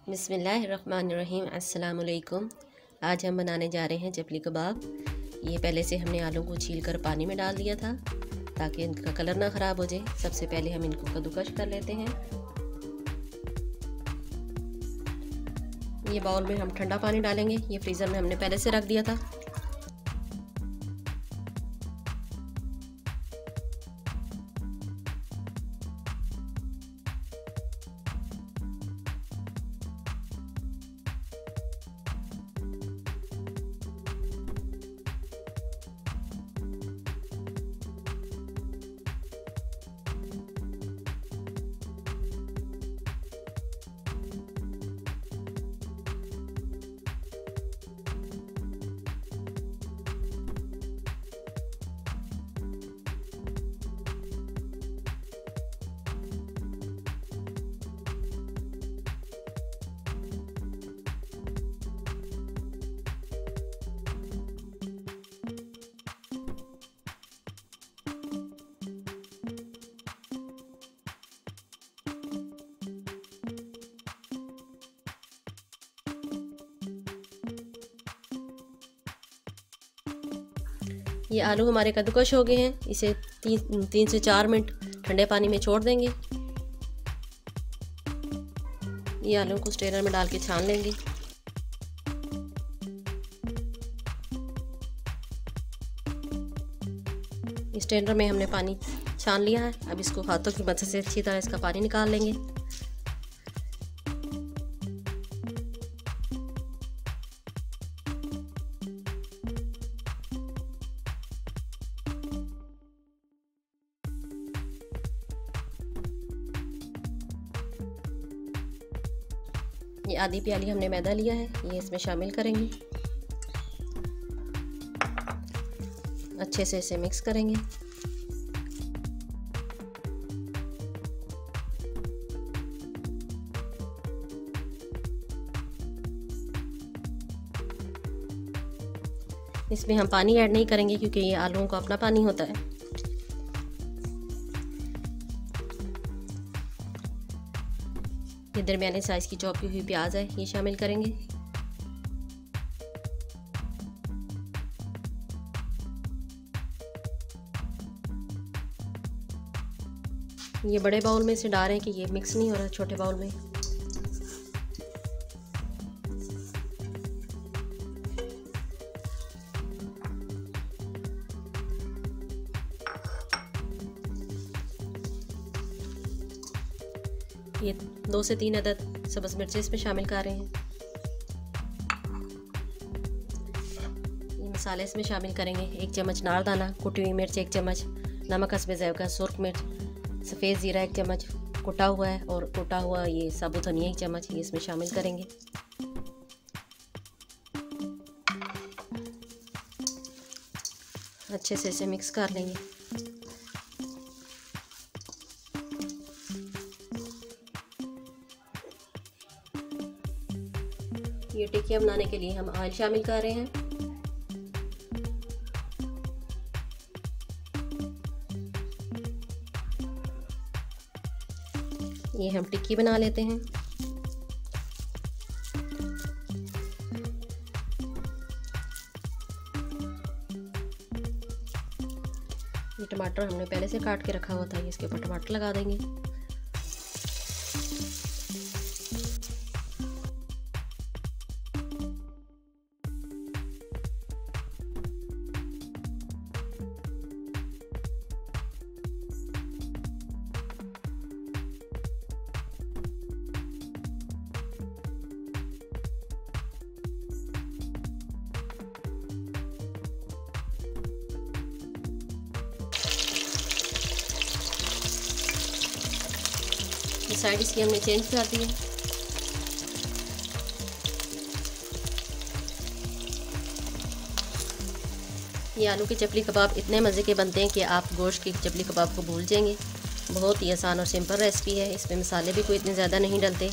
बिस्मिल्लाहिर्रहमानिर्रहीम। अस्सलाम वालेकुम। आज हम बनाने जा रहे हैं चपली कबाब। ये पहले से हमने आलू को छील कर पानी में डाल दिया था ताकि इनका कलर ना ख़राब हो जाए। सबसे पहले हम इनको कद्दूकश कर लेते हैं। ये बाउल में हम ठंडा पानी डालेंगे। ये फ्रीज़र में हमने पहले से रख दिया था। ये आलू हमारे कद्दूकश हो गए हैं। इसे 3 से 4 मिनट ठंडे पानी में छोड़ देंगे। ये आलू को स्ट्रेनर में डाल के छान लेंगे। स्ट्रेनर में हमने पानी छान लिया है। अब इसको हाथों की मदद से अच्छी तरह इसका पानी निकाल लेंगे। ये आधी प्याली हमने मैदा लिया है, ये इसमें शामिल करेंगे। अच्छे से इसे मिक्स करेंगे। इसमें हम पानी ऐड नहीं करेंगे क्योंकि ये आलूओं का अपना पानी होता है। ये दरमियाने साइज़ की चॉप की हुई प्याज है, ये शामिल करेंगे। ये बड़े बाउल में से डाल रहे हैं कि ये मिक्स नहीं हो रहा छोटे बाउल में। ये 2 से 3 अदद सब्ज़ मिर्चें इसमें शामिल कर रहे हैं। ये मसाले इसमें शामिल करेंगे। 1 चम्मच नारदाना, कुटी हुई मिर्च 1 चम्मच, नमक हस्बे ज़ायक़ा, सुर्ख मिर्च, सफ़ेद ज़ीरा 1 चम्मच कुटा हुआ है, और कुटा हुआ ये साबुत धनिया 1 चम्मच ये इसमें शामिल करेंगे। अच्छे से इसे मिक्स कर लेंगे। ये टिक्कियाँ बनाने के लिए हम ऑयल शामिल कर रहे हैं। ये हम टिक्की बना लेते हैं। ये टमाटर हमने पहले से काट के रखा हुआ था, ये इसके ऊपर टमाटर लगा देंगे। साइड इसकी हमने चेंज कर दी है। ये आलू के चपली कबाब इतने मज़े के बनते हैं कि आप गोश्त के चपली कबाब को भूल जाएंगे। बहुत ही आसान और सिंपल रेसिपी है। इसमें मसाले भी कोई इतने ज़्यादा नहीं डलते।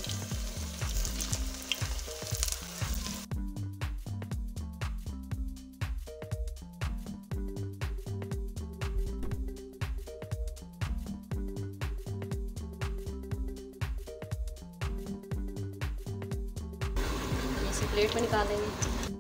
इसे प्लेट में निकाल लेंगे।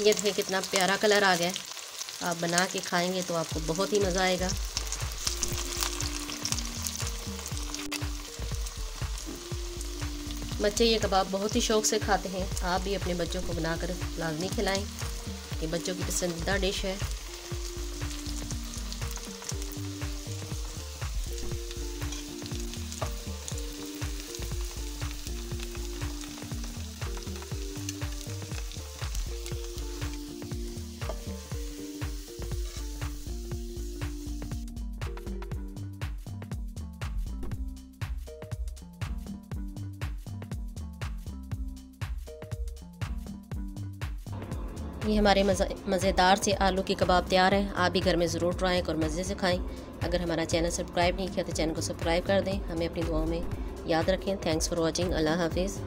ये देखें कितना प्यारा कलर आ गया है। आप बना के खाएंगे तो आपको बहुत ही मज़ा आएगा। बच्चे ये कबाब बहुत ही शौक़ से खाते हैं। आप भी अपने बच्चों को बनाकर लाजमी खिलाएं। ये बच्चों की पसंदीदा डिश है। ये हमारे मज़ेदार से आलू के कबाब तैयार हैं। आप भी घर में ज़रूर ट्राई और मज़े से खाएं। अगर हमारा चैनल सब्सक्राइब नहीं किया तो चैनल को सब्सक्राइब कर दें। हमें अपनी दुआओं में याद रखें। Thanks for watching. अल्लाह हाफिज़।